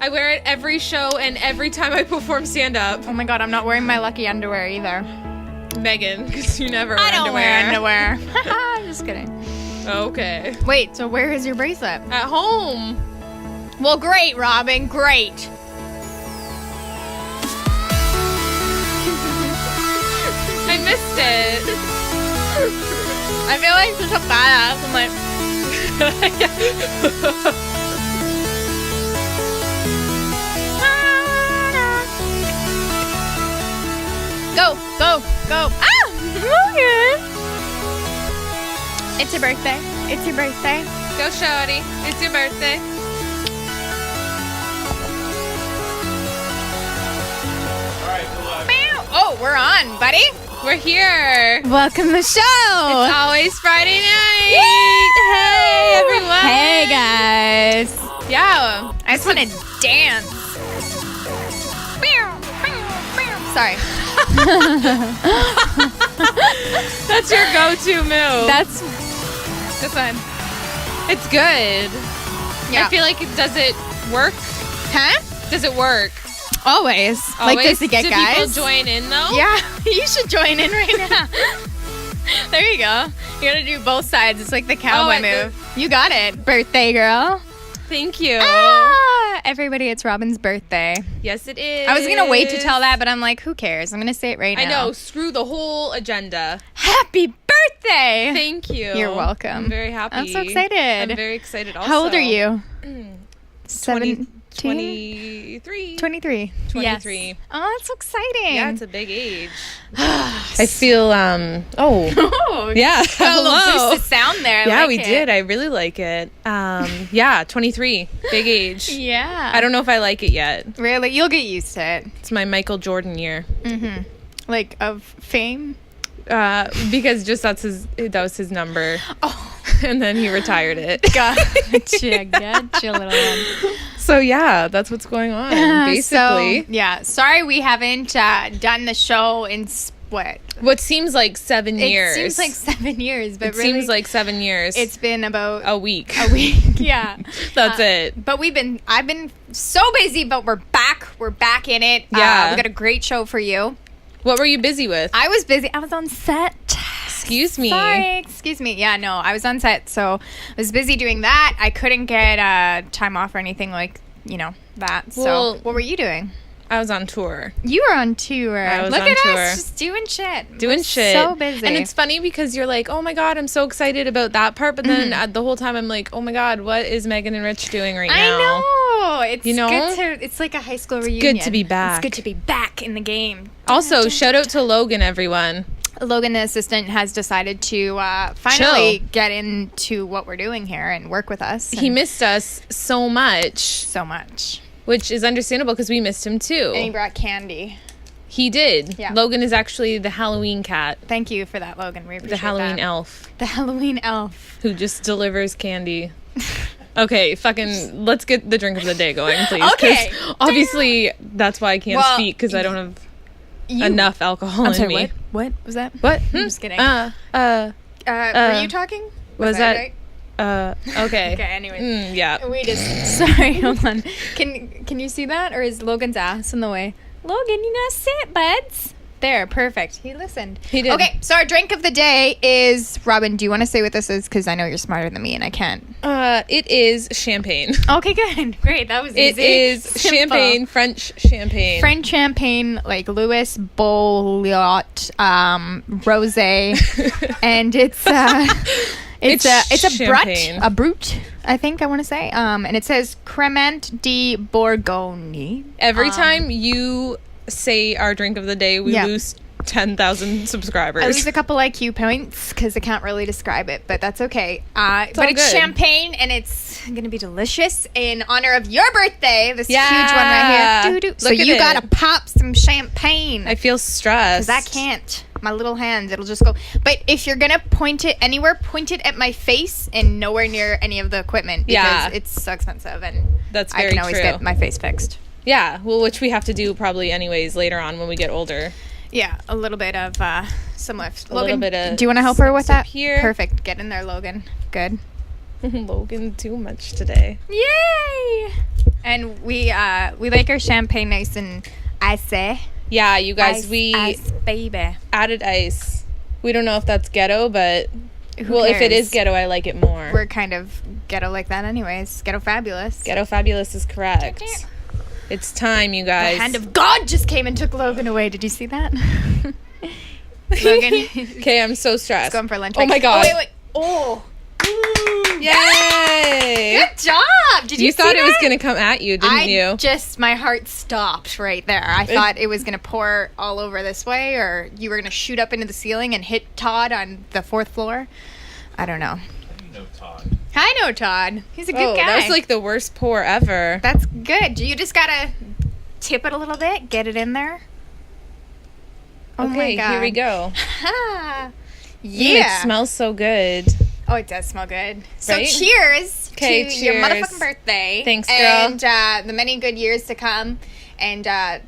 I wear it every show and every time I perform stand-up. Oh my god, I'm not wearing my lucky underwear either. Meghan, because you never wear I don't underwear. wear underwear. Just kidding. Okay. Wait, so where is your bracelet? At home. Well, great, Robyn, great. I missed it. I feel like such a badass. I'm like... Go, go, go. Ah! Logan! It's your birthday. It's your birthday. Go, shawty. It's your birthday. Oh, we're on, buddy. We're here. Welcome to the show. It's always Friday night. Hey, everyone. Hey, guys. Yeah. I just want to dance. Sorry. That's your go-to move. That's this one. It's good. Yeah. I feel like does it work? Huh? Does it work? Always. Like this to get Do guys. people join in though? Yeah, you should join in right now. There you go. You gotta do both sides. It's like the cowboy move. You got it, birthday girl. Thank you. Everybody, it's Robyn's birthday. Yes, it is. I was gonna wait to tell that, but I'm like, who cares? I'm gonna say it right now. I know. Screw the whole agenda. Happy birthday! Thank you. You're welcome. I'm very happy. I'm so excited. I'm very excited also. How old are you? 23. 23. 23. Yes. Oh, that's so exciting. Yeah, it's a big age. I feel, oh. Yeah. Got a little boosted sound there. Yeah, like we it. did. I really like it. Yeah, 23. Big age. Yeah. I don't know if I like it yet. Really? You'll get used to it. It's my Michael Jordan year. Mm-hmm. Like, of fame? Because just that was his number. Oh. And then he retired it. Gotcha, little one. So yeah, that's what's going on, basically. Sorry we haven't done the show in what seems like 7 years. It seems like 7 years, but it really seems like 7 years. It's been about a week. Yeah. That's it. But I've been so busy, but we're back in it. Yeah. We got a great show for you. What were you busy with? I was busy. I was on set. Excuse me. Sorry, excuse me. Yeah, no, I was on set, so I was busy doing that. I couldn't get time off or anything like, that. Well, so what were you doing? I was on tour. You were on tour. I was Look on at tour. us, just doing shit. Doing shit. So busy. And it's funny because you're like, oh my God, I'm so excited about that part. But then the whole time I'm like, oh my God, what is Meghan and Rich doing right now? I know. It's good to, it's like a high school reunion. Good to be back. It's good to be back in the game. Also, shout out to Logan, everyone. Logan, the assistant, has decided to finally get into what we're doing here and work with us. He missed us so much. So much. Which is understandable because we missed him too. And he brought candy. He did. Yeah. Logan is actually the Halloween cat. Thank you for that, Logan. We appreciate the Halloween that. elf. The Halloween elf. Who just delivers candy. Okay, fucking, let's get the drink of the day going, please. Okay. Obviously, that's why I can't speak, because I don't have enough alcohol in me. What was that? What? I'm just kidding. Were you talking? Was that right? Okay. Okay, anyways. Yeah. We just... Sorry, hold on. Can you see that? Or is Logan's ass in the way? Logan, you gotta sit, buds. There, perfect. He listened. He did. Okay, so our drink of the day is... Robyn, do you want to say what this is? Because I know you're smarter than me and I can't. It is champagne. Okay, good. Great, that was easy. It is Simple. champagne, French champagne. French champagne, like Louis Beauliot, rosé, and it's a brut, I think I want to say, and it says Cremant de Bourgogne. Every time you say our drink of the day, we lose 10,000 subscribers. I lose a couple IQ points because I can't really describe it, but that's okay. But it's good. champagne, and it's going to be delicious in honor of your birthday. This huge one right here. Doo-doo. So you got to pop some champagne. I feel stressed. Because I can't. My little hands, it'll just go. But if you're going to point it anywhere, point it at my face and nowhere near any of the equipment. Because it's so expensive, and that's very I can always true. get my face fixed. Yeah, well, which we have to do probably anyways later on when we get older. Yeah, a little bit of some lift. Logan, little bit of do you want to help her with that? Here. Perfect. Get in there, Logan. Good. Logan, too much today. Yay! And we like our champagne nice and icy. Yeah, you guys, ice, baby. Added ice. We don't know if that's ghetto, but Who if it cares? is ghetto, I like it more. We're kind of ghetto like that anyways. Ghetto fabulous. Ghetto fabulous is correct. It's time, you guys. The hand of God just came and took Logan away. Did you see that? Logan. Okay, I'm so stressed. He's going for lunch. Oh my God. Oh, wait. Oh. Yay! Good job. Did you see thought it was that? going to come at you, didn't you? My heart stopped right there. I thought it was going to pour all over this way, or you were going to shoot up into the ceiling and hit Todd on the 4th floor. I don't know. I know Todd. He's a good guy. That's like the worst pour ever. That's good. You just got to tip it a little bit, get it in there. Oh Okay, my God. here we go. Yeah. It smells so good. Oh, it does smell good. So Right? cheers to your cheers. motherfucking birthday. Thanks, girl. And the many good years to come. And to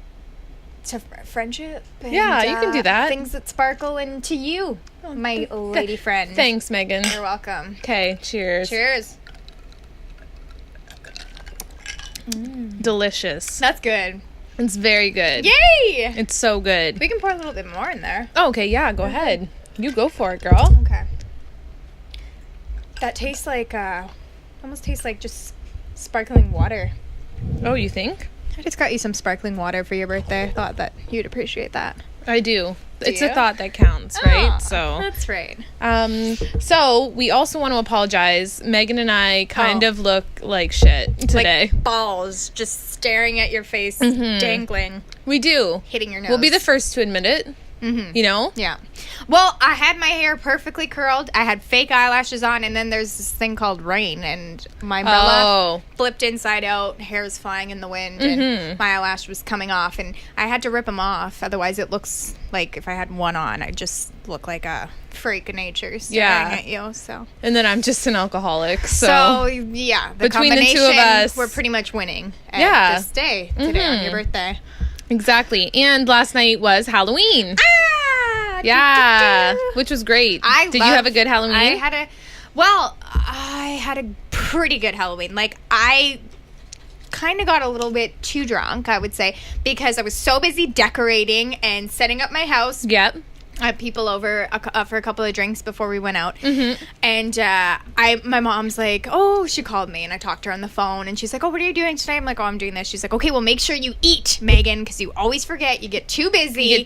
friendship. And, Yeah, you can do that. Things that sparkle, and to you, my lady friend. Thanks, Megan. You're welcome. Okay, cheers. Cheers. Delicious. That's good. It's very good. Yay! It's so good. We can pour a little bit more in there. Oh, okay, yeah, go ahead. You go for it, girl. Okay. That tastes like, almost tastes like just sparkling water. Oh, you think? I just got you some sparkling water for your birthday. I thought that you'd appreciate that. I do. It's you? a thought that counts, right? Oh, So that's right. So we also want to apologize. Megan and I kind of look like shit today. Like balls just staring at your face, dangling, We do. hitting your nose. We'll be the first to admit it. You know? Yeah. Well, I had my hair perfectly curled. I had fake eyelashes on, and then there's this thing called rain, and my umbrella flipped inside out, hair was flying in the wind, and my eyelash was coming off, and I had to rip them off. Otherwise, it looks like if I had one on, I'd just look like a freak of nature staring at you. So. And then I'm just an alcoholic. So yeah, the between the two of combination, us, we're pretty much winning. Yeah. This day today on your birthday. Exactly. And last night was Halloween. Ah, Yeah. Which was great. Did you have a good Halloween? I had a pretty good Halloween. Like, I kind of got a little bit too drunk, I would say, because I was so busy decorating and setting up my house. Yep. I had people over for a couple of drinks before we went out. And my mom's like, oh, she called me, and I talked to her on the phone, and she's like, oh, what are you doing today? I'm like, oh, I'm doing this. She's like, okay, well, make sure you eat, Megan, because you always forget. You get too busy. You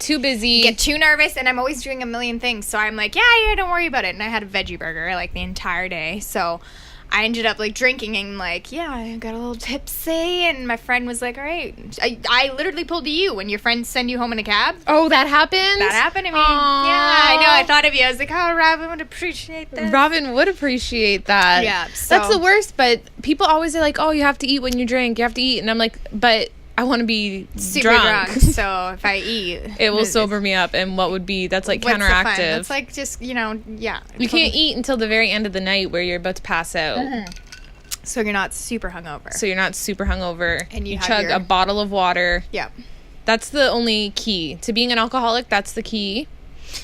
get too nervous, and I'm always doing a million things. So I'm like, yeah, don't worry about it. And I had a veggie burger like the entire day. So I ended up like drinking and like, yeah, I got a little tipsy, and my friend was like, all right. I literally pulled to you when your friends send you home in a cab. Oh, that happened? That happened to me. Aww. Yeah, I know. I thought of you. I was like, oh, Robyn would appreciate this. Robyn would appreciate that. Yeah. So. That's the worst, but people always say like, oh, you have to eat when you drink. You have to eat. And I'm like, but I want to be super drunk. So if I eat, it will sober me up. And that's like what's the counteractive. fun? That's like just, yeah. You can't eat until the very end of the night where you're about to pass out. So you're not super hungover. And you have chug a bottle of water. Yeah. That's the only key. To being an alcoholic, that's the key.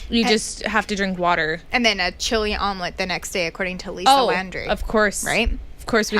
You just have to drink water. And then a chili omelet the next day, according to Lisa Landry. Of course. Right? Of course, we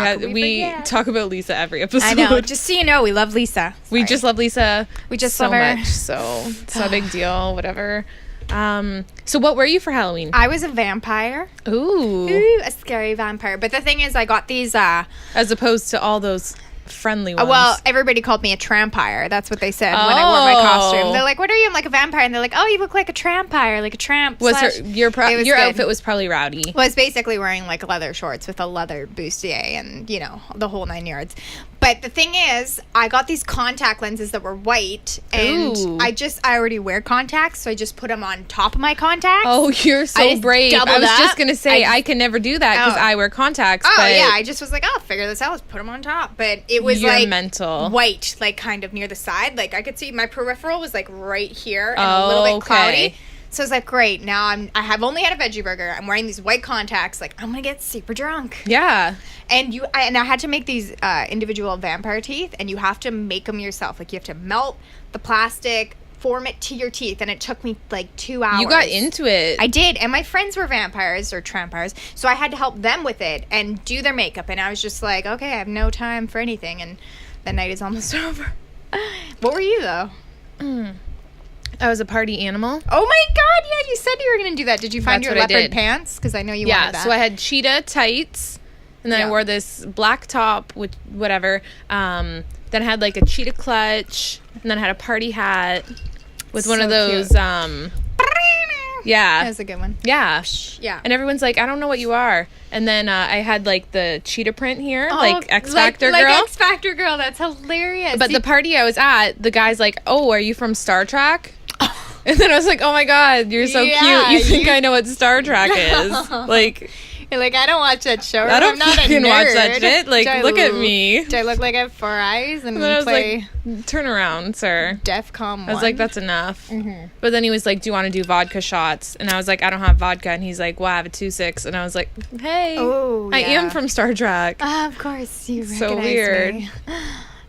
talk about Lisa every episode. I know. Just so you know, we love Lisa. We just love Lisa. We just so love her. much. So it's not a big deal. Whatever. So what were you for Halloween? I was a vampire. Ooh, a scary vampire. But the thing is, I got these. As opposed to all those friendly ones. Well, everybody called me a trampire. That's what they said when I wore my costume. They're like, "What are you?" I'm like, a vampire, and they're like, "Oh, you look like a trampire, like a tramp." Your outfit was probably rowdy. Was basically wearing like leather shorts with a leather bustier and the whole 9 yards. But the thing is, I got these contact lenses that were white, and I already wear contacts, so I just put them on top of my contacts. Oh, you're so brave. I was just gonna say I can never do that because I wear contacts. Oh, but yeah, I just was like, I'll figure this out. Let's put them on top. But it was mental. White, like kind of near the side. Like I could see my peripheral was like right here and a little bit cloudy. So I was like, great. Now I have only had a veggie burger. I'm wearing these white contacts. Like I'm gonna get super drunk. Yeah. And I had to make these individual vampire teeth, and you have to make them yourself. Like you have to melt the plastic, form it to your teeth, and it took me like 2 hours. You got into it. I did, and my friends were vampires or trampires, so I had to help them with it and do their makeup. And I was just like, okay, I have no time for anything. And the night is almost over. What were you, though? I was a party animal. Oh my God! Yeah, you said you were gonna do that. Did you find That's your what I leopard did. pants? Because I know you wanted that. Yeah, so I had cheetah tights, and then I wore this black top with whatever. Then I had like a cheetah clutch, and then I had a party hat with one of those. Cute. Yeah, That was a good one. yeah, Yeah. And everyone's like, I don't know what you are. And then I had like the cheetah print here, like X Factor girl. Like X Factor girl. That's hilarious. But the party I was at, the guy's like, "Oh, are you from Star Trek?" And then I was like, "Oh my God, you're so cute. You think I know what Star Trek is?" Like, you're like, I don't watch that show. I don't I'm not fucking a nerd. watch that shit. Like, look at me. Do I look like I have 4 eyes and And then I was play like, "Turn around, sir." DEFCON 1? I was like, "That's enough." But then he was like, "Do you want to do vodka shots?" And I was like, "I don't have vodka." And he's like, "Well, I have a 2-6." And I was like, "Hey, I am from Star Trek." Of course, you recognize So weird. me.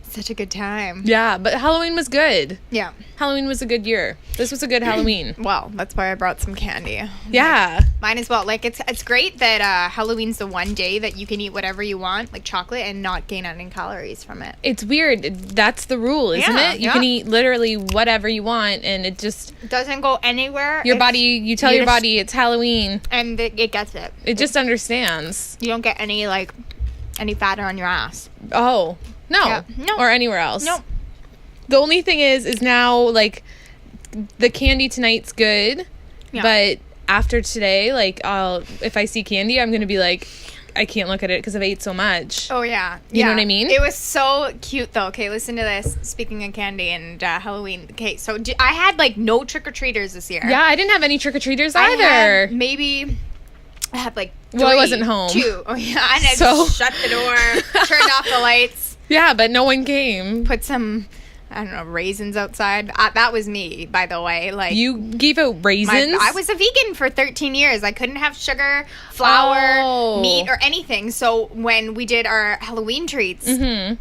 Such a good time. Yeah, but Halloween was good. Yeah. Halloween was a good year. This was a good Halloween. Well, that's why I brought some candy. Yeah. Mine as well. Like, it's great that Halloween's the one day that you can eat whatever you want, like chocolate, and not gain any calories from it. It's weird. That's the rule, isn't it? You can eat literally whatever you want, and it just doesn't go anywhere. Your body, you tell your body it's Halloween, and it gets it. It just understands. You don't get any fat on your ass. Oh. No. Yeah. No. Or anywhere else. Nope. The only thing is now, like, the candy tonight's good, but after today, like, if I see candy, I'm going to be like, I can't look at it because I've ate so much. Oh, yeah. You know what I mean? It was so cute, though. Okay, listen to this. Speaking of candy and Halloween. Okay, so I had, like, no trick-or-treaters this year. Yeah, I didn't have any trick-or-treaters I either. I had, like, 3, Well, I wasn't home. 2. Oh, yeah. And I shut the door, turned off the lights. Yeah, but no one came. Put some, I don't know, raisins outside. That was me, by the way. Like, you gave out raisins? I was a vegan for 13 years. I couldn't have sugar, flour, meat, or anything. So when we did our Halloween treats,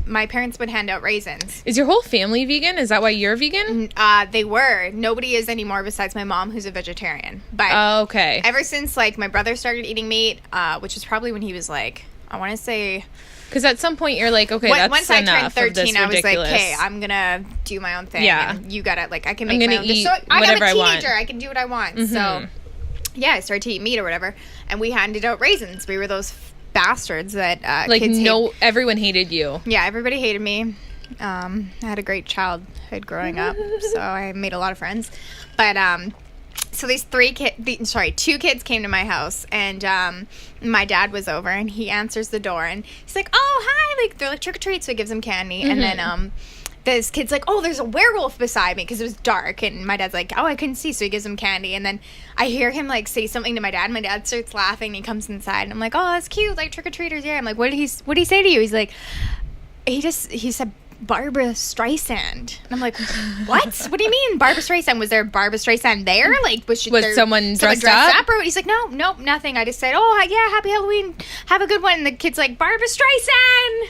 my parents would hand out raisins. Is your whole family vegan? Is that why you're vegan? They were. Nobody is anymore besides my mom, who's a vegetarian. But okay. Ever since, like, my brother started eating meat, which was probably when he was, like, I want to say... Because at some point you're like, okay, that's once I enough turned 13, I was like, ridiculous. okay, I'm gonna do my own thing. Yeah. And you gotta, like, I can make my own. Eat So I'm a whatever teenager. I want. I can do what I want. So, yeah, I started to eat meat or whatever, and we handed out raisins. We were those bastards that like kids everyone hated you. Yeah, everybody hated me. I had a great childhood growing up, so I made a lot of friends. But so these 2 kids came to my house, and my dad was over, and he answers the door, and he's like, "Oh, hi!" Like, they're like, trick or treat, so he gives them candy, and then this kid's like, "Oh, there's a werewolf beside me," because it was dark, and my dad's like, "Oh, I couldn't see," so he gives him candy, and then I hear him like say something to my dad, and my dad starts laughing, and he comes inside, and I'm like, "Oh, that's cute, like trick or treaters, yeah." I'm like, "What did he say to you?" He's like, he said Barbara Streisand. And I'm like, what? What do you mean Barbara Streisand? Was there Barbara Streisand there? Like, was someone dressed up? Or he's like, no, nothing. I just said, oh, yeah, happy Halloween. Have a good one. And the kid's like, Barbara Streisand.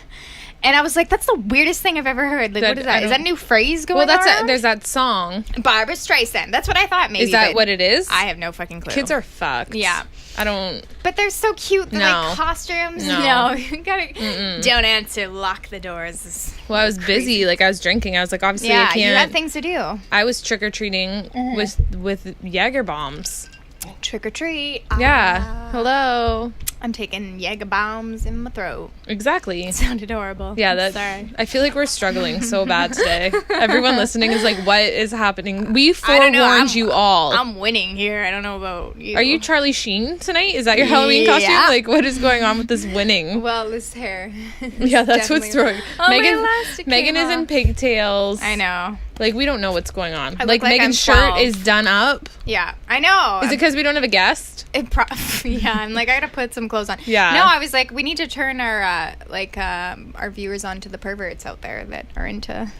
And I was like, that's the weirdest thing I've ever heard. Like, what is that? Is that a new phrase going on? There's that song. Barbara Streisand. That's what I thought maybe. Is that what it is? I have no fucking clue. Kids are fucked. Yeah. I don't... But they're so cute. The like costumes. No. You gotta... Don't answer. Lock the doors. Well, I was busy. Like, I was drinking. I was like, obviously I can't... Yeah, you had things to do. I was trick-or-treating with Jaeger bombs. Trick or treat. Yeah. Hello. I'm taking Jaeger bombs in my throat. Exactly. It sounded horrible. Yeah, Sorry. I feel like we're struggling so bad today. Everyone listening is like, what is happening? We forewarned you all. I'm winning here. I don't know about you. Are you Charlie Sheen tonight? Is that your Halloween costume? Like, what is going on with this winning? Well, this hair. Yeah, that's what's throwing. Oh, Meghan is in pigtails. I know. Like, we don't know what's going on. Like Meghan's shirt is done up. Yeah, I know. Is it because we don't have a guest? Yeah, I'm like, I gotta put some clothes on. Yeah. No, I was like, we need to turn our our viewers on to the perverts out there that are into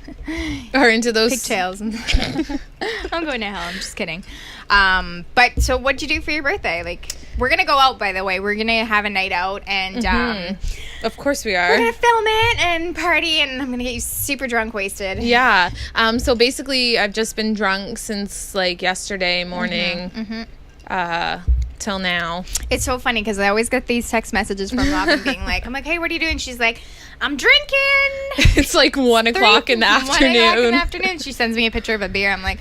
those pigtails. I'm going to hell. I'm just kidding. But so what'd you do for your birthday? Like, we're gonna go out, by the way. We're gonna have a night out, and of course we are. We're gonna film it and party, and I'm gonna get you super drunk, wasted. Yeah. So basically, I've just been drunk since like yesterday morning. till now. It's so funny because I always get these text messages from Robyn being like, I'm like, hey, what are you doing? She's like, I'm drinking. It's like 1 o'clock in the afternoon. 1 o'clock in the afternoon. She sends me a picture of a beer. I'm like,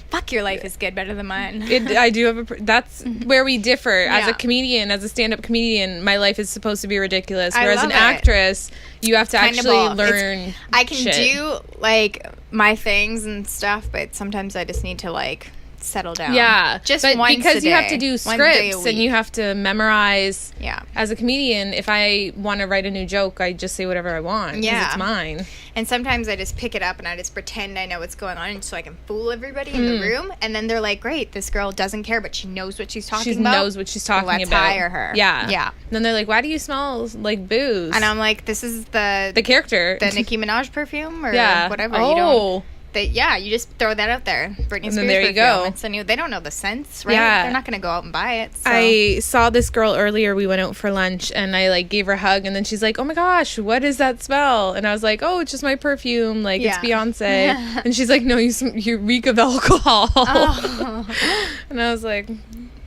fuck, your life is good, better than mine. I do have that's where we differ. As a comedian, as a stand-up comedian, my life is supposed to be ridiculous. Whereas an actress, you have to actually learn I can do, like, my things and stuff, but sometimes I just need to, like, settle down. Yeah. Just but once because a day. you have to do scripts and you have to memorize. Yeah. As a comedian, if I want to write a new joke, I just say whatever I want. Yeah. It's mine. And sometimes I just pick it up and I just pretend I know what's going on so I can fool everybody in the room. And then they're like, great, this girl doesn't care, but she knows what she's talking about. She knows what she's talking about. Let's hire her. Yeah. Yeah. And then they're like, why do you smell like booze? And I'm like, this is the character. The Nicki Minaj perfume or whatever. Oh. You don't. You just throw that out there. Britney Spears there you go. It's they don't know the sense, right? Yeah. They're not going to go out and buy it. So. I saw this girl earlier. We went out for lunch, and I like gave her a hug, and then she's like, "Oh my gosh, what is that smell?" And I was like, "Oh, it's just my perfume. Like it's Beyonce." And she's like, "No, you reek of alcohol." Oh. And I was like,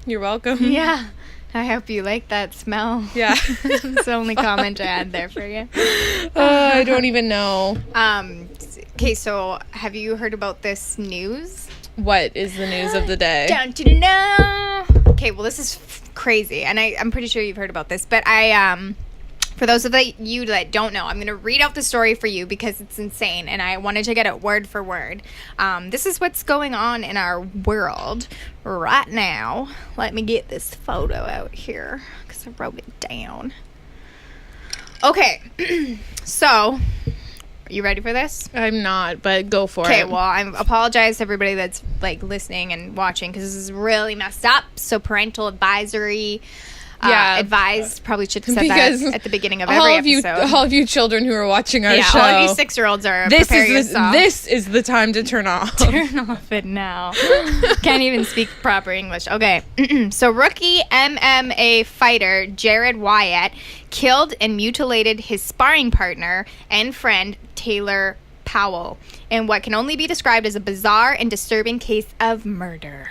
"You're welcome." Yeah. I hope you like that smell. Yeah. It's the only comment I had there for you. I don't even know. Okay, so have you heard about this news? What is the news of the day? Don't you know? Okay, well, this is crazy, and I'm pretty sure you've heard about this, but for those of you that don't know, I'm going to read out the story for you because it's insane, and I wanted to get it word for word. This is what's going on in our world right now. Let me get this photo out here because I wrote it down. Okay, so... Are you ready for this? I'm not, but go for it. Okay, well, I apologize to everybody that's, like, listening and watching because this is really messed up. So parental advisory... advised. Probably should have said that at the beginning of every episode. All of you children who are watching our show. All of you 6-year-olds are prepare yourself. This is the time to turn off. Turn off it now. Can't even speak proper English. Okay. So rookie MMA fighter Jared Wyatt killed and mutilated his sparring partner and friend Taylor Powell in what can only be described as a bizarre and disturbing case of murder.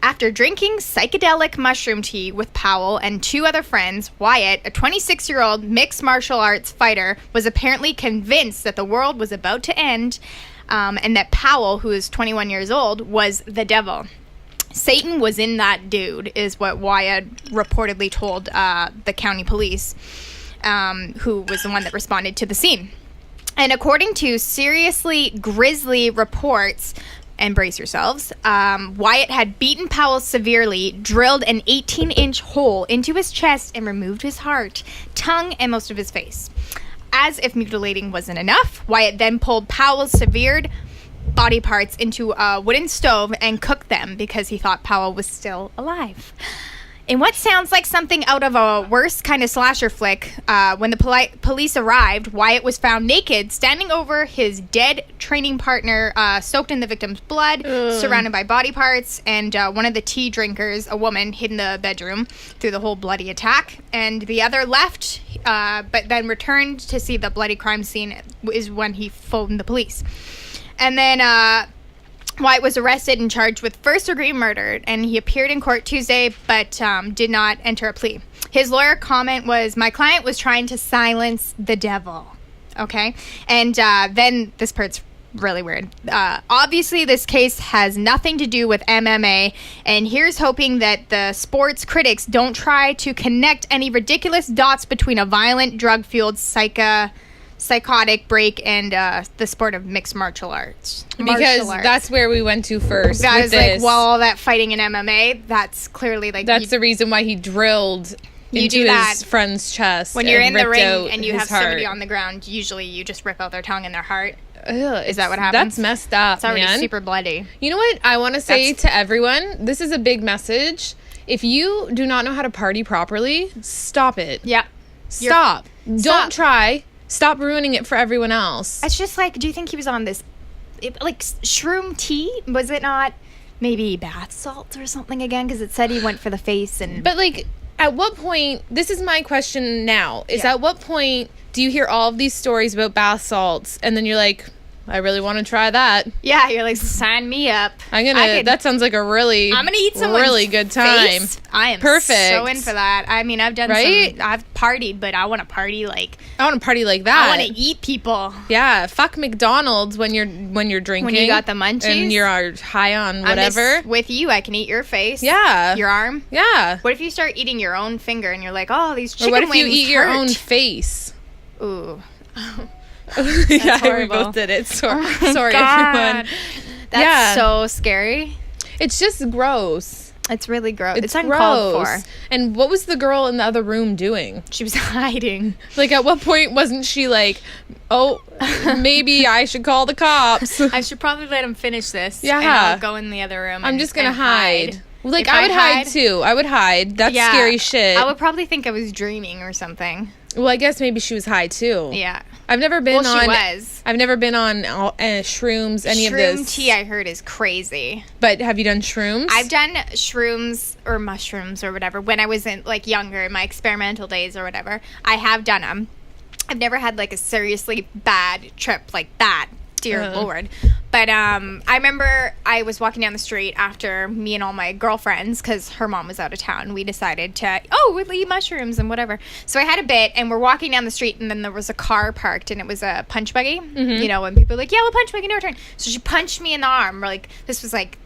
After drinking psychedelic mushroom tea with Powell and 2 other friends, Wyatt, a 26-year-old mixed martial arts fighter, was apparently convinced that the world was about to end and that Powell, who is 21 years old, was the devil. Satan was in that dude, is what Wyatt reportedly told the county police, who was the one that responded to the scene. And according to seriously grisly reports... And brace yourselves. Wyatt had beaten Powell severely, drilled an 18-inch hole into his chest, and removed his heart, tongue, and most of his face. As if mutilating wasn't enough, Wyatt then pulled Powell's severed body parts into a wooden stove and cooked them because he thought Powell was still alive. In what sounds like something out of a worse kind of slasher flick, when the police arrived, Wyatt was found naked, standing over his dead training partner, soaked in the victim's blood, surrounded by body parts, and one of the tea drinkers, a woman, hid in the bedroom through the whole bloody attack. And the other left, but then returned to see the bloody crime scene is when he phoned the police. And then... Wyatt was arrested and charged with first-degree murder, and he appeared in court Tuesday, but did not enter a plea. His lawyer comment was, "My client was trying to silence the devil." Okay? And then this part's really weird. Obviously, this case has nothing to do with MMA, and here's hoping that the sports critics don't try to connect any ridiculous dots between a violent, drug-fueled psychotic break and the sport of mixed martial arts. Because that's where we went to first. That is like, well, all that fighting in MMA, that's clearly like... That's the reason why he drilled into his friend's chest. When you're in the ring and you have somebody on the ground, usually you just rip out their tongue and their heart. Is that what happens? That's messed up, It's already super bloody. You know what I want to say to everyone? This is a big message. If you do not know how to party properly, stop it. Yeah. Stop. Don't try. Stop ruining it for everyone else. It's just like, do you think he was on this, like, shroom tea? Was it not maybe bath salts or something again? Because it said he went for the face and... But, like, at what point, this is my question now, is at what point do you hear all of these stories about bath salts and then you're like, I really want to try that. Yeah, you're like, sign me up. That sounds like I'm gonna eat someone's really good time. Face. I am perfect. So in for that. I mean, I've partied, but I want to party like that. I want to eat people. Yeah, fuck McDonald's when you're drinking. When you got the munchies. And you're high on whatever. With you, I can eat your face. Yeah. Your arm. Yeah. What if you start eating your own finger and you're like, oh, these chicken wings. Or what if you eat your own face? Ooh. Yeah, horrible. we both did it. Sorry, God. everyone. That's so scary. It's just gross. It's really gross. It's uncalled for. And what was the girl in the other room doing? She was hiding. Like, at what point wasn't she like, oh, maybe I should call the cops? I should probably let him finish this. Yeah. And I'll go in the other room. I'm just going to hide. Like, I would hide too. I would hide. That's scary shit. I would probably think I was dreaming or something. Well, I guess maybe she was high too. Yeah. I've never been on. She was. I've never been on shrooms. Any of this. Shroom tea, I heard, is crazy. But have you done shrooms? I've done shrooms or mushrooms or whatever when I was younger, in my experimental days or whatever. I have done them. I've never had like a seriously bad trip like that. Dear Lord. But I remember I was walking down the street after me and all my girlfriends, because her mom was out of town. We decided to, we'll eat mushrooms and whatever. So I had a bit, and we're walking down the street, and then there was a car parked, and it was a punch buggy. Mm-hmm. You know, and people are like, yeah, we'll punch buggy, no return. So she punched me in the arm. Like, this was like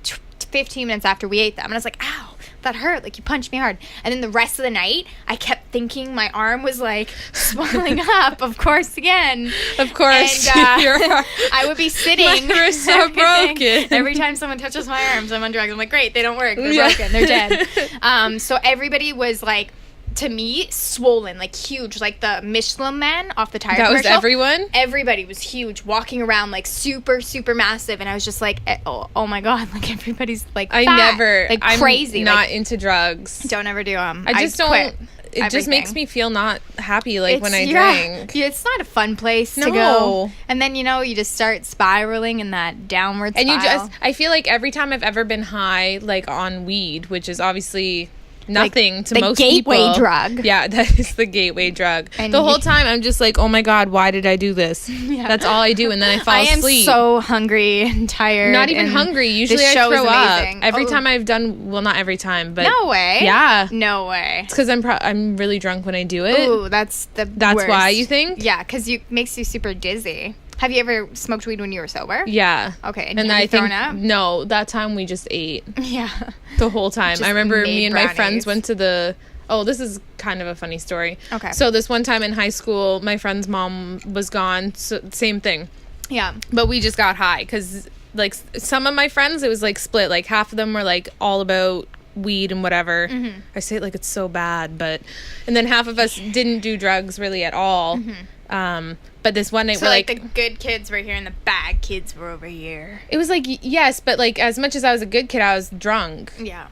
15 minutes after we ate them. And I was like, ow, that hurt. Like, you punched me hard. And then the rest of the night, I kept thinking my arm was like swelling up, of course, again. Of course. And I would be sitting. My wrists are broken. Every time someone touches my arms, I'm on drugs. I'm like, great, they don't work. They're broken. They're dead. So everybody was like, to me, swollen, like huge, like the Michelin Man off the tire commercial. That was everyone? Everybody was huge, walking around like super, super massive. And I was just like, oh my God, like everybody's like fat, I'm crazy. I'm not into drugs. Don't ever do them. I just don't. Quit it just makes me feel not happy, like, when I drink. Yeah, it's not a fun place to go. And then, you just start spiraling in that downward spiral. And I feel like every time I've ever been high, like on weed, which is obviously nothing to most people. The gateway drug. Yeah, that is the gateway drug. And the whole time I'm just like, oh my God, why did I do this? Yeah. That's all I do, and then I fall asleep. I am so hungry and tired. Not even hungry. Usually I throw up. Every time I've done, well, not every time, but no way. Yeah, no way. It's because I'm really drunk when I do it. Ooh, that's worst. Why you think? Yeah, because it makes you super dizzy. Have you ever smoked weed when you were sober? Yeah. Okay. And I think up? No, that time we just ate. Yeah. The whole time. I remember me and my friends went to the. Oh, this is kind of a funny story. Okay. So this one time in high school, my friend's mom was gone. So same thing. Yeah. But we just got high because like some of my friends, it was like split. Like half of them were like all about weed and whatever. Mm-hmm. I say it like it's so bad, but and then half of us didn't do drugs really at all. Mm-hmm. But this one night, so like the good kids were here and the bad kids were over here. It was like yes, but like as much as I was a good kid, I was drunk. Yeah.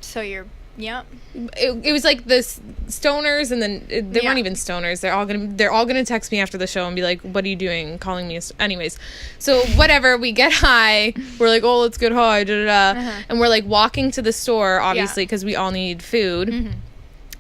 So you're. Yep. It was like the stoners, and then they weren't even stoners. They're all gonna text me after the show and be like, "What are you doing? Calling me?" Anyways, so whatever. We get high. We're like, "Oh, let's get high." Da, da, da. Uh-huh. And we're like walking to the store, obviously, because we all need food. Mm-hmm.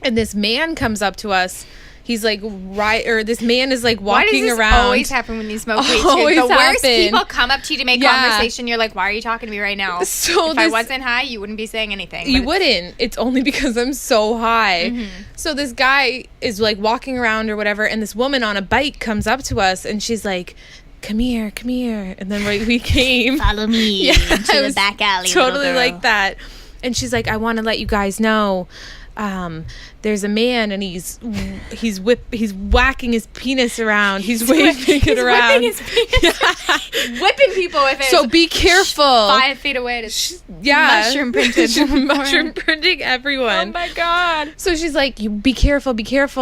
And this man comes up to us. He's like this man is like walking around. Why does this always happen when you smoke weed? The worst people come up to you to make conversation. You're like, why are you talking to me right now? So if I wasn't high, you wouldn't be saying anything. You wouldn't. It's only because I'm so high. Mm-hmm. So this guy is like walking around or whatever, and this woman on a bike comes up to us, and she's like, come here. And then we came. Follow me to the back alley. Totally like that. And she's like, I want to let you guys know. There's a man and he's whacking his penis around. He's waving it around. Whipping his penis. Whipping people with it. So be careful. 5 feet away. Mushroom printed. Mushroom printing everyone. Oh my God. So she's like, you be careful.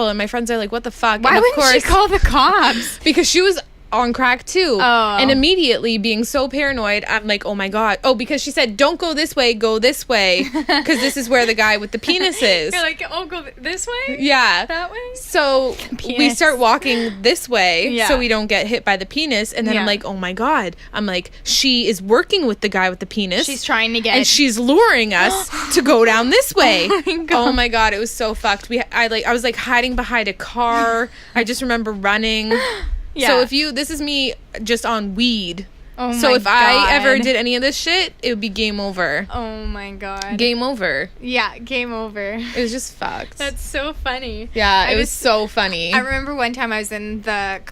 And my friends are like, what the fuck? Why wouldn't she call the cops? Because she was on crack too. Oh. And immediately being so paranoid, I'm like, oh my God. Oh, because she said, don't go this way, go this way. Because this is where the guy with the penis is. You're like, oh, go this way? Yeah. That way? So we start walking this way so we don't get hit by the penis. And then I'm like, oh my God. I'm like, she is working with the guy with the penis. She's trying to get. And she's luring us to go down this way. Oh my God. It was so fucked. I was like hiding behind a car. I just remember running. Yeah. So this is me just on weed. Oh so my if God. I ever did any of this shit, it would be game over. Oh my God. Game over. Yeah, game over. It was just fucked. That's so funny. Yeah, it was so funny. I remember one time I was in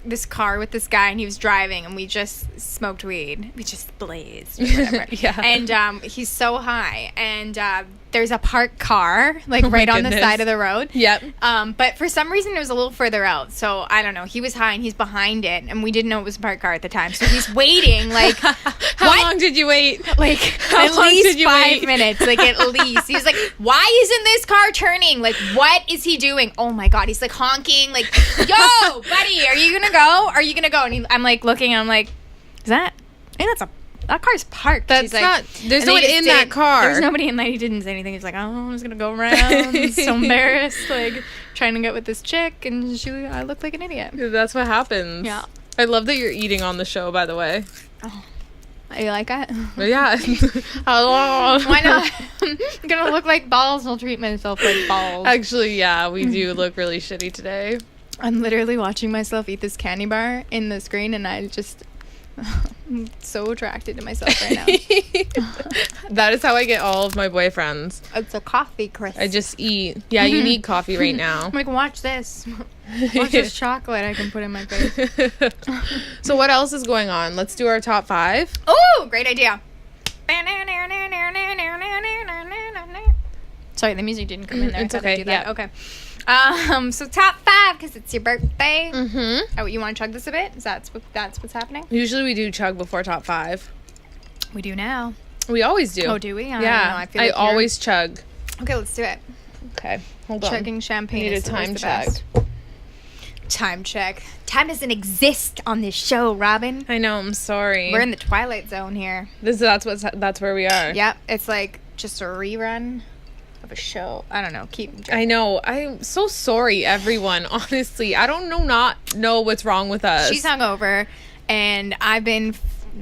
this car with this guy and he was driving and we just smoked weed. We just blazed or whatever. Yeah. And he's so high and there's a parked car like right on the side of the road. Yep. But for some reason it was a little further out. So I don't know. He was high and he's behind it and we didn't know it was a parked car at the time. So he's waiting like How long did you wait? Like How at long least did you 5 wait? minutes. Like at least. He's like, why isn't this car turning? Like what is he doing? Oh my God. He's like honking like, yo, buddy, are you gonna go? Are you gonna go? And I'm like looking and I'm like, I think that car's parked. That's like, not. There's no one in that car. There's nobody in there. He didn't say anything. He's like, oh, I'm just gonna go around. So embarrassed, like trying to get with this chick, and I look like an idiot. That's what happens. Yeah. I love that you're eating on the show, by the way. Oh, you like that? But yeah. Hello. Why not? I'm gonna look like balls. I'll treat myself like balls. Actually, yeah, we do look really shitty today. I'm literally watching myself eat this candy bar in the screen, and I'm so attracted to myself right now. That is how I get all of my boyfriends. It's a coffee crisp. I just eat. Yeah, you need coffee right now. I'm like, watch this. Watch this chocolate I can put in my face. So what else is going on? Let's do our top 5. Oh, great idea. Sorry, the music didn't come in there. It's I thought I'd okay, do that. yeah. Okay. So top 5 because it's your birthday. Mm-hmm. Oh, you want to chug this a bit? That's what's happening? Usually we do chug before top 5. We do now. We always do. Oh, do we? I Yeah. don't know. I always chug. Okay, let's do it. Okay. Hold on. Chugging champagne. I need a is time the check. best. Time check. Time doesn't exist on this show, Robyn. I know. I'm sorry. We're in the Twilight Zone here. That's where we are. Yep. It's like just a rerun of a show. I don't know. Keep. I know. I'm so sorry, everyone. Honestly, I don't know what's wrong with us. She's hungover, and I've been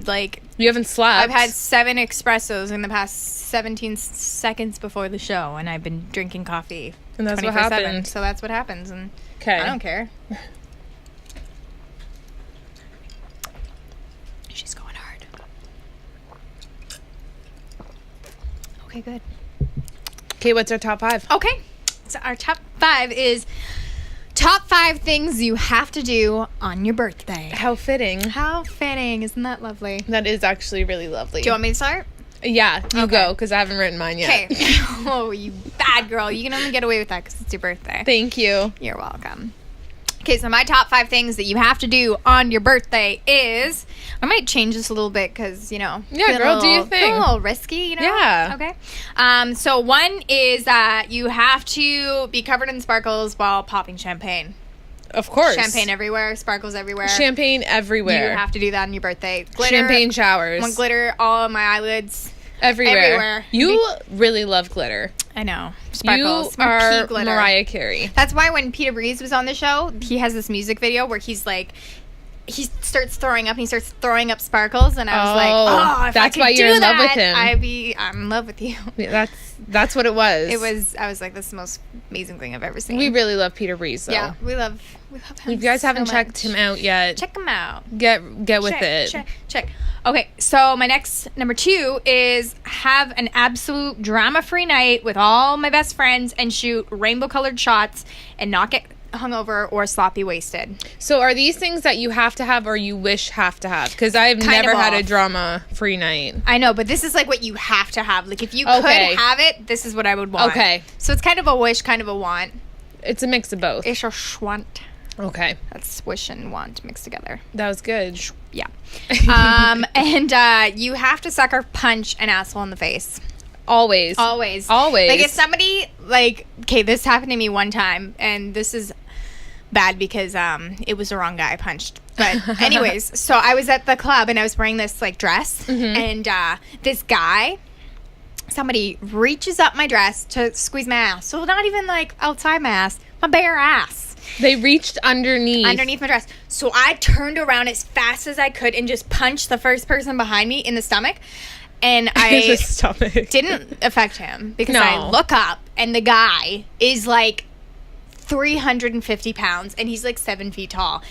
like. You haven't slept. I've had 7 espressos in the past 17 seconds before the show, and I've been drinking coffee. And that's what 24/7. happened. So that's what happens, and Okay. I don't care. She's going hard. Okay, good. Okay, what's our top 5? Okay, so our top 5 is top 5 things you have to do on your birthday. How fitting. How fitting. Isn't that lovely? That is actually really lovely. Do you want me to start? Yeah, you Okay. go, because I haven't written mine yet. Okay. Oh, you bad girl. You can only get away with that because it's your birthday. Thank you. You're welcome. Okay, so my top 5 things that you have to do on your birthday is... I might change this a little bit because, Yeah, feeling girl, a do your little- thing. feeling a little risky, Yeah. Okay. So one is that you have to be covered in sparkles while popping champagne. Of course. Champagne everywhere, sparkles everywhere. Champagne everywhere. You have to do that on your birthday. Glitter. Champagne showers. I want glitter all on my eyelids. Everywhere. Everywhere. You really love glitter. I know. Sparkles. You are Peak glitter. Mariah Carey. That's why when Peter Breeze was on the show, he has this music video where he's like, he starts throwing up and he starts throwing up sparkles, and I was like, oh, if that's I could why you're do in love that, with him. I'm in love with you. Yeah, that's what it was. I was like, this is the most amazing thing I've ever seen. We really love Peter Breeze, though. Yeah, we love him. If you guys haven't checked him out yet, check him out. get with it. Check. Okay, so my next number 2 is have an absolute drama-free night with all my best friends and shoot rainbow-colored shots and not get hungover or sloppy wasted. So are these things that you have to have or you wish have to have? Because I've Kind never of had a both. drama-free night. I know, but this is like what you have to have. Like if you could Okay. have it, this is what I would want. Okay. So it's kind of a wish, kind of a want. It's a mix of both. Ish or schwant. Okay. That's wish and want mixed together. That was good. Yeah. And you have to sucker punch an asshole in the face. Always. Always. Always. Like if somebody okay, this happened to me one time, and this is bad because it was the wrong guy I punched. But anyways, so I was at the club and I was wearing this like dress, and this guy, somebody reaches up my dress to squeeze my ass. So not even like outside my ass, my bare ass. They reached underneath my dress. So I turned around as fast as I could and just punched the first person behind me in the stomach. And I didn't affect him because I look up and the guy is like 350 pounds and he's like 7 feet tall.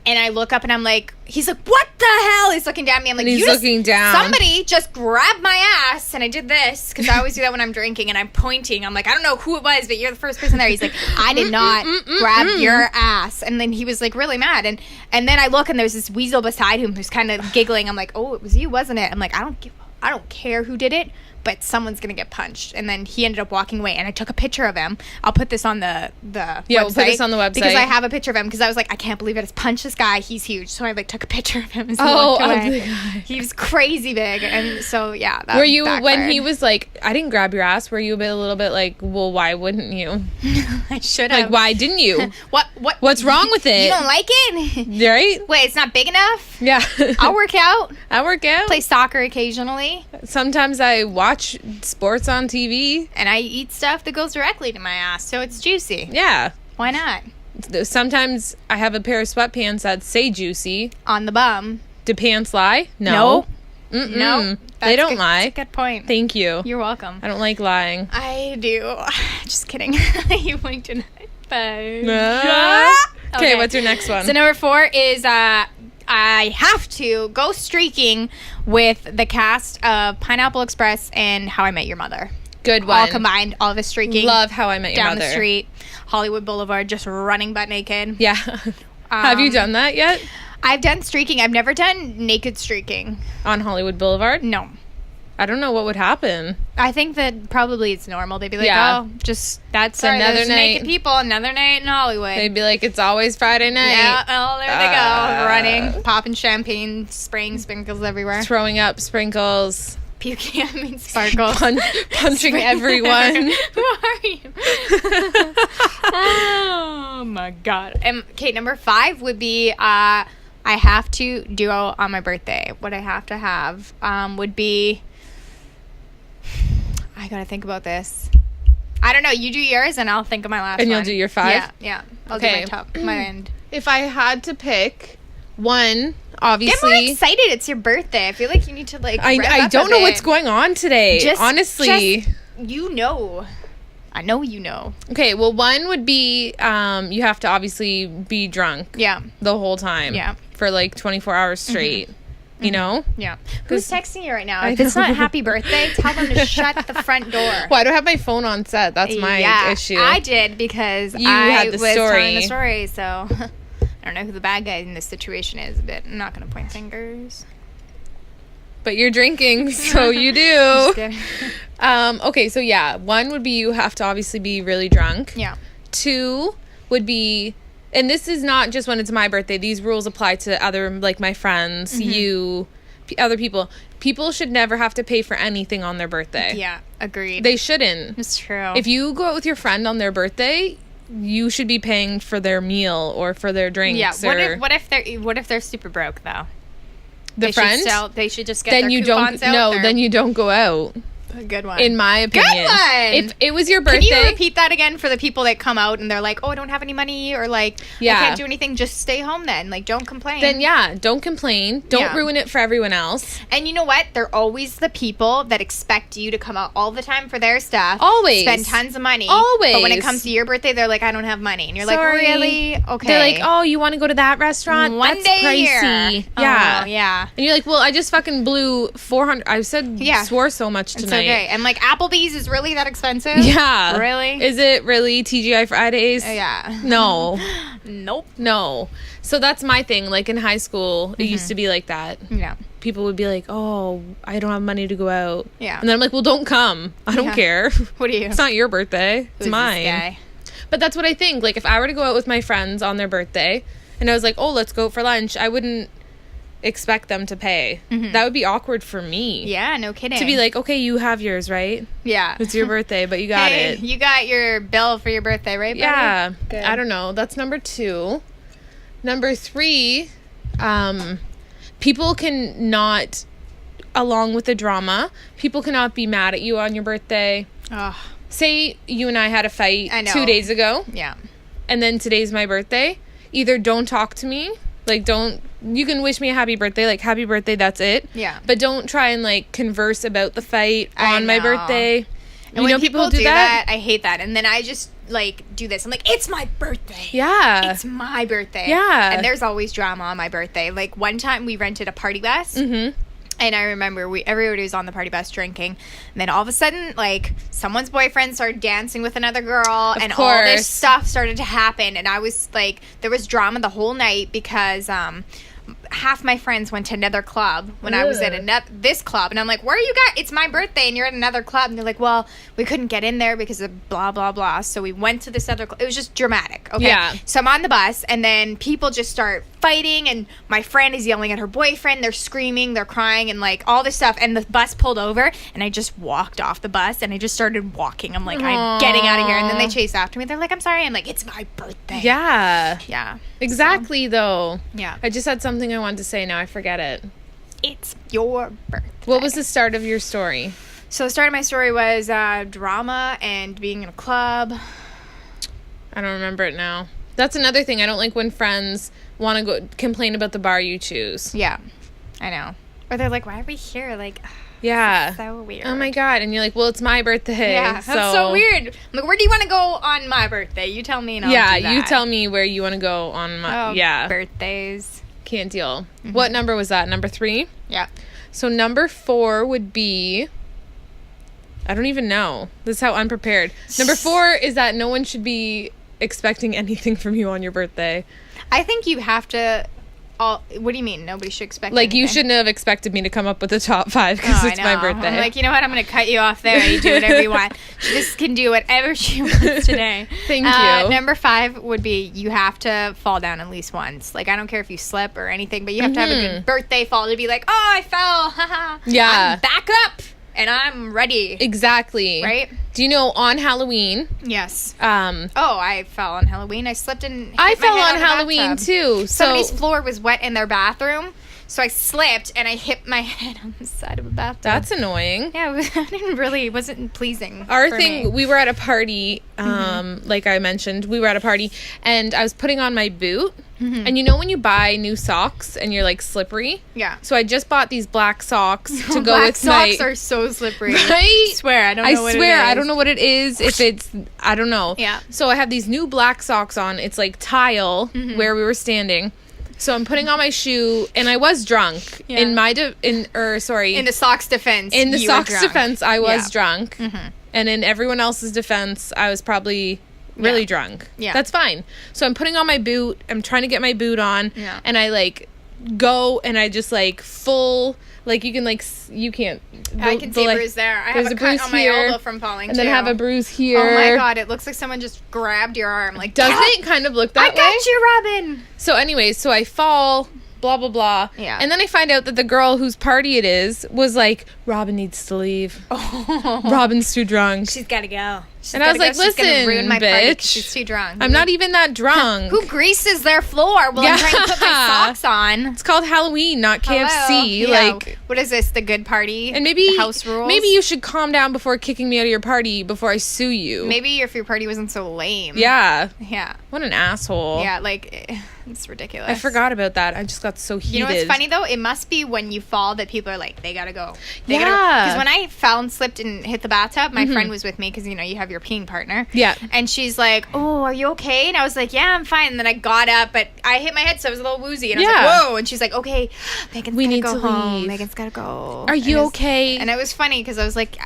And I look up and I'm like, he's like, what the hell? He's looking down at me. I'm like, he's looking down. Somebody just grabbed my ass. And I did this because I always do that when I'm drinking and I'm pointing. I'm like, I don't know who it was, but you're the first person there. He's like, I did not grab your ass. And then he was like really mad. And then I look and there's this weasel beside him who's kind of giggling. I'm like, oh, it was you, wasn't it? I'm like, I don't care who did it, but someone's gonna get punched. And then he ended up walking away, and I took a picture of him. I'll put this on the website. We'll put this on the website because I have a picture of him because I was like, I can't believe it. It's punched this guy. He's huge. So I like took a picture of him. As he walked away. He was crazy big, and so yeah. That were you backfired. When he was like, I didn't grab your ass? Were you a little bit like, well, why wouldn't you? I should have. Like, why didn't you? What's wrong with it? You don't like it, right? Wait, it's not big enough. Yeah, I'll work out. Play soccer occasionally. Sometimes I watch sports on TV. And I eat stuff that goes directly to my ass, so it's juicy. Yeah. Why not? Sometimes I have a pair of sweatpants that say juicy. On the bum. Do pants lie? No. No. They don't lie. That's a good point. Thank you. You're welcome. I don't like lying. I do. Just kidding. You winked in it. Okay, what's your next one? So number 4 is I have to go streaking with the cast of Pineapple Express and How I Met Your Mother. Good one. All combined, all of us streaking. Love How I Met Your Mother. Down the street, Hollywood Boulevard, just running butt naked. Yeah. Have you done that yet? I've done streaking. I've never done naked streaking. On Hollywood Boulevard? No. I don't know what would happen. I think that probably it's normal. They'd be like, oh, just that's another night. Naked people, another night in Hollywood. They'd be like, it's always Friday night. Yeah, oh, there they go. Running, popping champagne, spraying sprinkles everywhere. Throwing up sprinkles. Puking, I mean sparkles. Punching everyone. Who are you? Oh, my God. Okay, number 5 would be I have to do on my birthday. What I have to have would be... I gotta think about this. I don't know. You do yours, and I'll think of my last one. And you'll do your 5? Yeah. I'll do my end. If I had to pick one, obviously... Get more excited. It's your birthday. I feel like you need to, like, I don't know what's going on today, honestly. You know. I know you know. Okay, well, one would be you have to obviously be drunk. Yeah. The whole time. Yeah. For, like, 24 hours straight. You know? Yeah. Who's texting you right now? If it's not happy birthday, tell them to shut the front door. Well, I don't have my phone on set. That's my issue. I did because I was telling the story, so I don't know who the bad guy in this situation is, but I'm not going to point fingers. But you're drinking, so you do. Okay, so yeah. 1 would be you have to obviously be really drunk. Yeah. 2 would be... And this is not just when it's my birthday. These rules apply to other, like, my friends, you, other people. People should never have to pay for anything on their birthday. Yeah, agreed. They shouldn't. It's true. If you go out with your friend on their birthday, you should be paying for their meal or for their drinks. Yeah. What if they're super broke though? They should just get then their you coupons don't. out. No, then you don't go out. A good one. In my opinion. Good one. If it was your birthday. Can you repeat that again for the people that come out and they're like, oh, I don't have any money, or like, I can't do anything. Just stay home then. Like, don't complain. Then, don't complain. Don't ruin it for everyone else. And you know what? They're always the people that expect you to come out all the time for their stuff. Always. Spend tons of money. Always. But when it comes to your birthday, they're like, I don't have money. And you're like, really? Okay. They're like, oh, you want to go to that restaurant? One day pricey. a year. Yeah. Oh, yeah. And you're like, well, I just fucking blew 400. I swore so much tonight. It's okay. And like, Applebee's is really that expensive? Yeah. Really? Is it really TGI Fridays? Yeah. No. Nope. No. So that's my thing. Like in high school, it used to be like that. Yeah. People would be like, oh, I don't have money to go out. Yeah. And then I'm like, well, don't come. I don't care. What are you? It's not your birthday. It's mine. This guy? But that's what I think. Like if I were to go out with my friends on their birthday and I was like, oh, let's go out for lunch, I wouldn't expect them to pay. That would be awkward for me. Yeah, no kidding. To be like, okay, you have yours, right? Yeah. It's your birthday, but you got it. You got your bill for your birthday, right, buddy? Yeah. Good. I don't know. That's number 2. Number 3, people can not, along with the drama, people cannot be mad at you on your birthday. Oh. Say you and I had a fight I know. 2 days ago. Yeah. And then today's my birthday. Either don't talk to me. Like, you can wish me a happy birthday. Like, happy birthday, that's it. Yeah. But don't try and, like, converse about the fight on my birthday. And when people do that, I hate that. And then I just, like, do this. I'm like, it's my birthday. Yeah. It's my birthday. Yeah. And there's always drama on my birthday. Like, one time we rented a party bus. Mm-hmm. And I remember everybody was on the party bus drinking. And then all of a sudden, like, someone's boyfriend started dancing with another girl. Of and course. all this stuff started to happen. And I was, like, there was drama the whole night because half my friends went to another club when I was at this club. And I'm like, where are you guys? It's my birthday and you're at another club. And they're like, well, we couldn't get in there because of blah, blah, blah. So we went to this other club. It was just dramatic. Okay. Yeah. So I'm on the bus and then people just start fighting and my friend is yelling at her boyfriend. They're screaming, they're crying and like all this stuff. And the bus pulled over and I just walked off the bus and I just started walking. I'm like, I'm getting out of here. And then they chased after me. They're like, I'm sorry. I'm like, it's my birthday. Yeah. Yeah. Exactly, though. Yeah. I just had something I wanted to say. Now I forget it. It's your birthday. What was the start of your story? So the start of my story was drama and being in a club. I don't remember it now. That's another thing. I don't like when friends want to go complain about the bar you choose. Yeah, I know. Or they're like, why are we here? Like, yeah. so weird. Oh my God. And you're like, well, it's my birthday. Yeah, that's so weird. I'm like, where do you want to go on my birthday? You tell me and I'll do that. You tell me where you want to go on my birthdays. Can't deal. Mm-hmm. What number was that? Number 3? Yeah. So number 4 would be, I don't even know. This is how unprepared. Number 4 is that no one should be expecting anything from you on your birthday. I think you have to. What do you mean? Nobody should expect like anything? You shouldn't have expected me to come up with the top 5 because it's my birthday. I'm like, you know what? I'm going to cut you off there. You do whatever you want. She just can do whatever she wants today. Thank you. Number 5 would be you have to fall down at least once. Like, I don't care if you slip or anything, but you have to have a good birthday fall to be like, oh, I fell. Haha. Yeah. I'm back up and I'm ready. Exactly. Right? Do you know on Halloween? Yes. I fell on Halloween. I slipped and I fell on Halloween too. Somebody's floor was wet in their bathroom. So I slipped and I hit my head on the side of a bathtub. That's annoying. Yeah, it wasn't pleasing. Our thing, we were at a party, like I mentioned, we were at a party and I was putting on my boot. Mm-hmm. And you know when you buy new socks and you're like slippery? Yeah. So I just bought these black socks to go with my... Black socks are so slippery. Right? I swear, I don't know what it is. I don't know what it is. If it's, I don't know. Yeah. So I have these new black socks on. It's like tile where we were standing. So I'm putting on my shoe, and I was drunk. Yeah. In the socks defense. In the socks defense, I was drunk. Mm-hmm. And in everyone else's defense, I was probably really drunk. Yeah. That's fine. So I'm putting on my boot. I'm trying to get my boot on. Yeah. And I, like, go, and I just, like, full... Like, you can, like, you can't... I can see a bruise there. I have a cut on my elbow from falling, and then have a bruise here. Oh, my God. It looks like someone just grabbed your arm. Like, doesn't it kind of look that way? I got you, Robyn! So, anyways, so I fall... blah, blah, blah. Yeah. And then I find out that the girl whose party it is was like, Robyn needs to leave. Oh. Robyn's too drunk. She's got to go. And I was like, listen, ruin my bitch. Party she's too drunk. I'm not even that drunk. Who greases their floor while I'm trying to put my socks on? It's called Halloween, not KFC. Yeah. Like, what is this, the good party? And maybe house rules? Maybe you should calm down before kicking me out of your party before I sue you. Maybe if your party wasn't so lame. Yeah. Yeah. What an asshole. Yeah, like... It's ridiculous. I forgot about that. I just got so heated. You know what's funny, though? It must be when you fall that people are like, they gotta go. Yeah. Because when I fell and slipped and hit the bathtub, my friend was with me because, you know, you have your peeing partner. Yeah. And she's like, oh, are you okay? And I was like, yeah, I'm fine. And then I got up, but I hit my head, so I was a little woozy. And I was like, whoa. And she's like, okay, Megan's gotta go home. Megan's gotta go. Are you okay? And it was funny because I was like,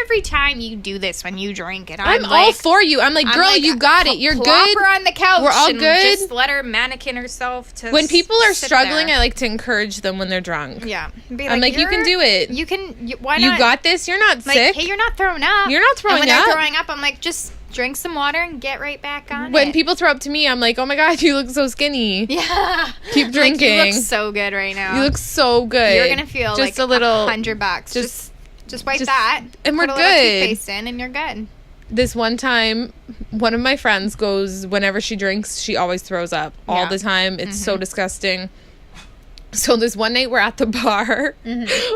every time you do this when you drink, and I'm all for you. I'm like, girl, you got it. You're good. Plop her on the couch. We're all good. Just let her mannequin herself. When people are struggling, I like to encourage them when they're drunk. Yeah. I'm like, you can do it. You can. Why not? You got this. You're not sick. Hey, you're not throwing up. You're not throwing up. And when they're throwing up, I'm like, just drink some water and get right back on When people throw up to me, I'm like, oh my God, you look so skinny. Yeah. Keep drinking. Like, you look so good right now. You look so good. You're going to feel just like a little $100. Just wipe that. And we're put a good. Toothpaste in and you're good. This one time, one of my friends goes, whenever she drinks, she always throws up all the time. It's so disgusting. So this one night we're at the bar.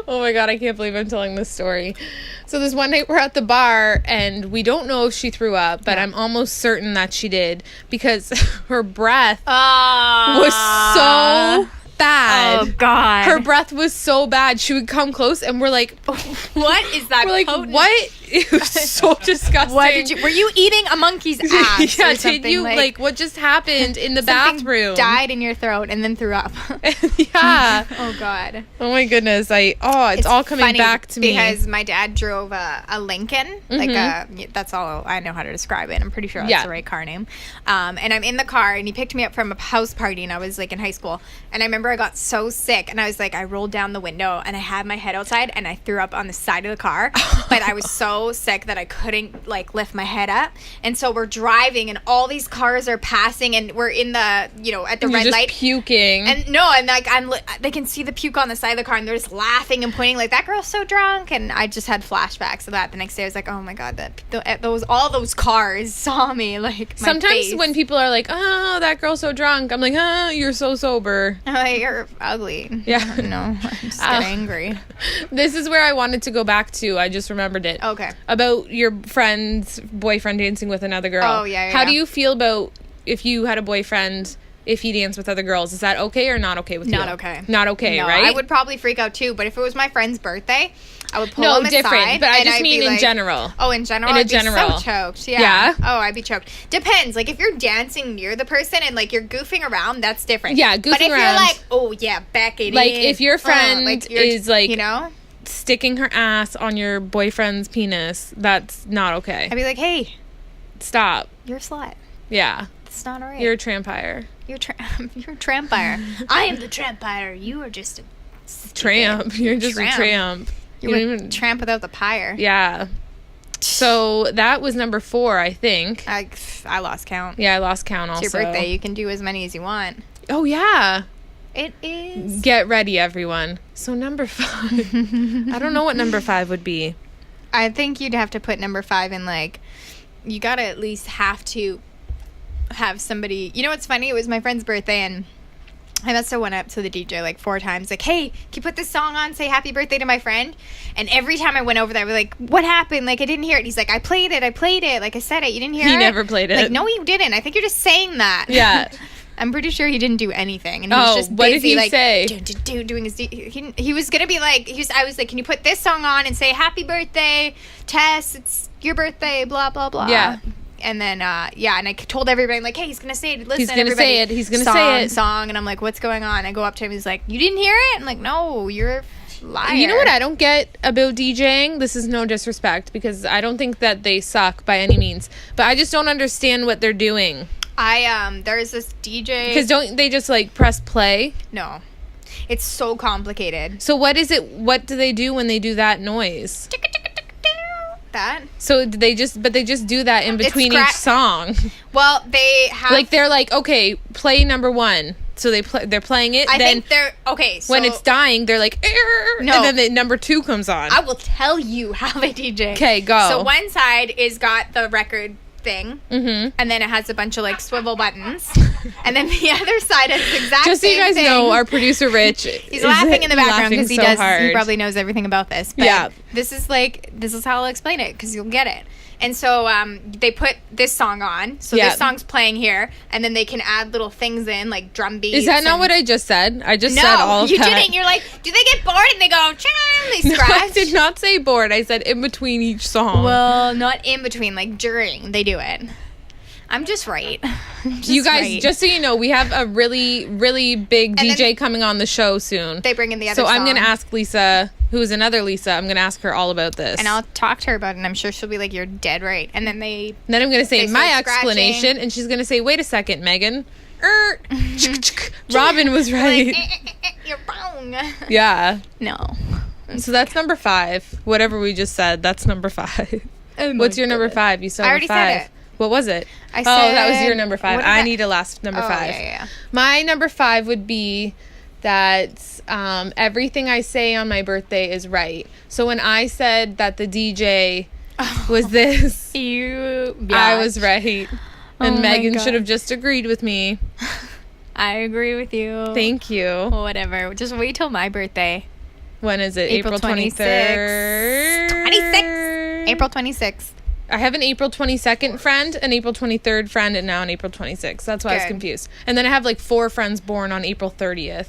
Oh my God, I can't believe I'm telling this story. So this one night we're at the bar and we don't know if she threw up, but I'm almost certain that she did because her breath was so bad. Oh God. Her breath was so bad. She would come close and we're like, what is that? We're like, potent? what It was so disgusting. Were you eating a monkey's ass? Yeah, did you, like, what just happened in the bathroom? Died in your throat and then threw up. Yeah. Oh, God. Oh, my goodness. It's all coming back to me. Because my dad drove a Lincoln. That's all I know how to describe it. I'm pretty sure that's the right car name. And I'm in the car, and he picked me up from a house party, and I was, like, in high school. And I remember I got so sick, and I was, like, I rolled down the window, and I had my head outside, and I threw up on the side of the car. But I was so sick that I couldn't, like, lift my head up. And so we're driving, and all these cars are passing, and we're in the, at the red light. Puking. And like, they can see the puke on the side of the car, and they're just laughing and pointing, like, that girl's so drunk. And I just had flashbacks of that. The next day, I was like, oh my God, all those cars saw me, like, my Sometimes face. when people are like, oh, that girl's so drunk, I'm like, you're so sober. I'm like, you're ugly. Yeah. No, I just get angry. This is where I wanted to go back to. I just remembered it. Okay. About your friend's boyfriend dancing with another girl. Oh, yeah. How do you feel about if you had a boyfriend, if he danced with other girls? Is that okay or not okay with you? Not okay. Not okay, no, right? I would probably freak out too, but if it was my friend's birthday, I would pull him aside. No, different, but I just I'd mean in general. Oh, in general? I'd be so choked. Yeah. Oh, I'd be choked. Depends. Like, if you're dancing near the person and, like, you're goofing around, that's different. Yeah, goofing around. But if you're like, oh, yeah, back it like, in. Like, if your friend is, like, sticking her ass on your boyfriend's penis, that's not okay. I'd be like, hey. Stop. You're a slut. Yeah. It's not alright. You're a trampire. You're a trampire. I am the trampire. You are just a tramp. You're just a tramp. You're a tramp without the pyre. Yeah. So that was number 4, I think. I lost count. Yeah, I lost count also. It's your birthday. You can do as many as you want. Oh, yeah. It is. Get ready, everyone. So number 5. I don't know what number 5 would be. I think you'd have to put number 5 in, like, you gotta at least have to have somebody. You know what's funny? It was my friend's birthday, and I must have went up to the DJ like 4 times, like, hey, can you put this song on, say happy birthday to my friend? And every time I went over there, I was like, what happened? Like, I didn't hear it. He's like, I played it. Like, I said it. You didn't hear it? He never played it. Like, no, you didn't. I think you're just saying that. Yeah. I'm pretty sure he didn't do anything. And he was just busy, what did he like, say? Doing his... He was going to be like... I was like, can you put this song on and say happy birthday, Tess, it's your birthday, blah, blah, blah. Yeah. And then, and I told everybody, like, hey, he's going to say it. Listen, he's going to say it. He's going to say it. Song. And I'm like, what's going on? I go up to him. He's like, you didn't hear it? I'm like, no, you're a liar. You know what I don't get about DJing? This is no disrespect, because I don't think that they suck by any means. But I just don't understand what they're doing. There's this DJ. Because don't they just, like, press play? No. It's so complicated. So what is it? What do they do when they do that noise? That. So they just do that in between each song. Well, they have, like, they're like, okay, play number 1. So they're playing it. I think they're okay. So when it's dying, they're like, no, and then the number 2 comes on. I will tell you how they DJ. Okay, go. So one side is got the record thing, and then it has a bunch of, like, swivel buttons, and then the other side has the exact just so you guys know, our producer Rich, he's laughing in the background because he probably knows everything about this. But yeah, this is how I'll explain it, because you'll get it. And so they put this song on. So this song's playing here. And then they can add little things in, like drum beats. Is that not what I just said? I just said all of that. No, you didn't. You're like, do they get bored? And they go, they scratch. No, I did not say bored. I said in between each song. Well, not in between. Like during, they do it. I'm just right. You guys, just so you know, we have a really, really big DJ coming on the show soon. They bring in the other song. I'm going to ask Lisa, who's another Lisa, I'm going to ask her all about this. And I'll talk to her about it, and I'm sure she'll be like, you're dead right. And then I'm going to say my explanation, and she's going to say, wait a second, Meghan. Robyn was right. You're wrong. Yeah. No. So that's number 5. Whatever we just said, that's number 5. What's your number 5? You said I already 5. said it. What was it? I said, that was your number 5. I need a last number 5. Yeah. My number 5 would be that everything I say on my birthday is right. So when I said that the DJ was this, I was right. And Meghan should have just agreed with me. I agree with you. Thank you. Well, whatever. Just wait till my birthday. When is it? April 23rd? 26th. April 26th. I have an April 22nd friend, an April 23rd friend, and now an April 26th. That's why I was confused. And then I have like 4 friends born on April 30th.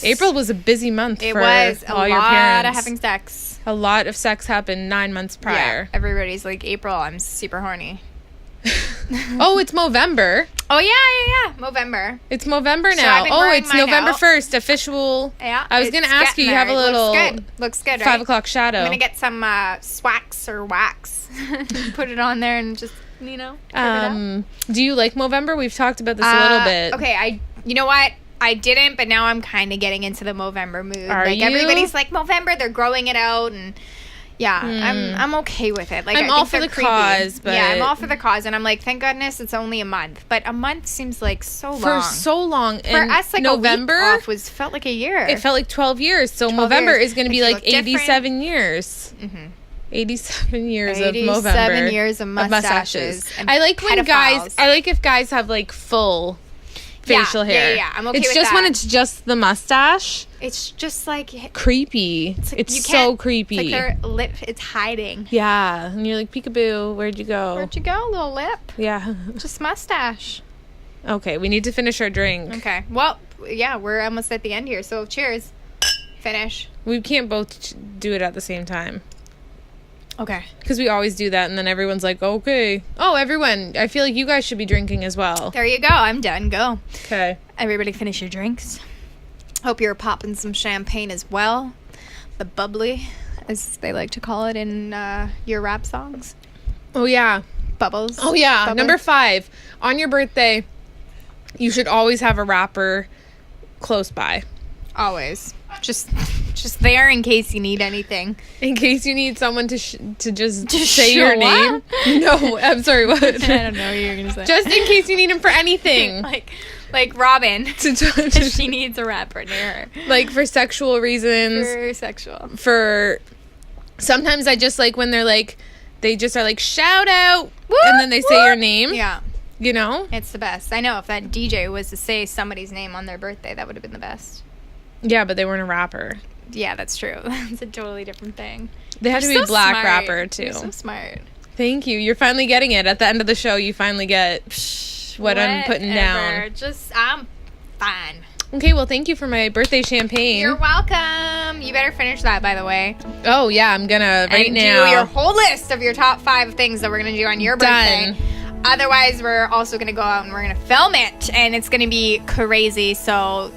April was a busy month It for was all a your lot parents. of having sex. A lot of sex happened 9 months prior. Yeah, everybody's like, April, I'm super horny. Oh, it's Movember. Oh, yeah. Movember. It's Movember So now. I've been Oh, growing it's mine November out. 1st, official. Yeah. I was going to ask you, you have a there. little Looks good, right? 5 o'clock shadow. I'm going to get some swax or wax. Put it on there and just, trim it up. Do you like Movember? We've talked about this a little bit. Okay, you know what? I didn't, but now I'm kind of getting into the Movember mood. Are like you? everybody's like Movember, they're growing it out, and yeah, I'm okay with it. Like I'm I all think for they're the creepy. cause, but yeah, I'm all for the cause, and I'm like, thank goodness it's only a month. But a month seems like so long. for so long. For and us, like November a week off felt like a year. it felt like 12 years. So 12 Movember years. is going to be Makes you like look different. 87 years. 87 years of 87 Movember. years of mustaches. And I like when guys. pedophiles. I like if guys have like full facial hair. Yeah. I'm okay It's with just that. when it's just the mustache. It's just like Creepy. like It's you so can't- creepy. It's like their lip, it's hiding. Yeah, and you're like, peekaboo, where'd you go? Where'd you go, little lip? Yeah. Just mustache. Okay, we need to finish our drink. Okay. Well, yeah, we're almost at the end here. So cheers. Finish. We can't both do it at the same time. Okay. Because we always do that, and then everyone's like, okay. Oh, everyone, I feel like you guys should be drinking as well. There you go. I'm done. Go. Okay. Everybody finish your drinks. Hope you're popping some champagne as well. The bubbly, as they like to call it in your rap songs. Oh, yeah. Bubbles. Oh, yeah. Bubbly. Number 5. On your birthday, you should always have a rapper close by. Always. Just there in case you need anything. In case you need someone to just To say show your name. up? No, I'm sorry, what? I don't know what you're going to say. Just in case you need him for anything. like Robyn. to, She needs a rapper near her. like for sexual reasons. For sexual. For sometimes I just like when they're like, they just are like, shout out. Whoop, and then they say whoop. your name. Yeah. You know? It's the best. I know if that DJ was to say somebody's name on their birthday, that would have been the best. Yeah, but they weren't a rapper. Yeah, that's true. It's a totally different thing. They had to be You're a so black smart. rapper too. You're so smart. Thank you. You're finally getting it. At the end of the show, you finally get what I'm putting down. I'm fine. Okay, well, thank you for my birthday champagne. You're welcome. You better finish that, by the way. Oh, yeah, I'm gonna right and now. do your whole list of your top 5 things that we're going to do on your birthday. Done. Otherwise, we're also going to go out and we're going to film it, and it's going to be crazy. So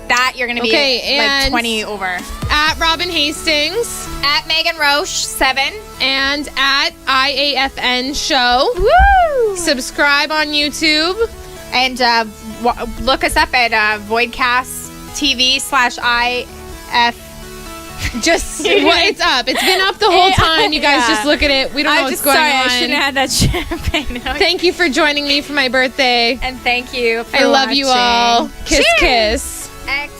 that you're going to be like and 20 over. At Robyn Hastings. At Meghan Roche 7. And at IAFN Show. Woo! Subscribe on YouTube. And look us up at Voidcast TV/IF. Just it's up. It's been up the whole time. You guys just look at it. We don't know what's going on. I shouldn't have had that champagne. Thank you for joining me for my birthday. And thank you for I love you all. watching. Kiss, Cheers. kiss. X.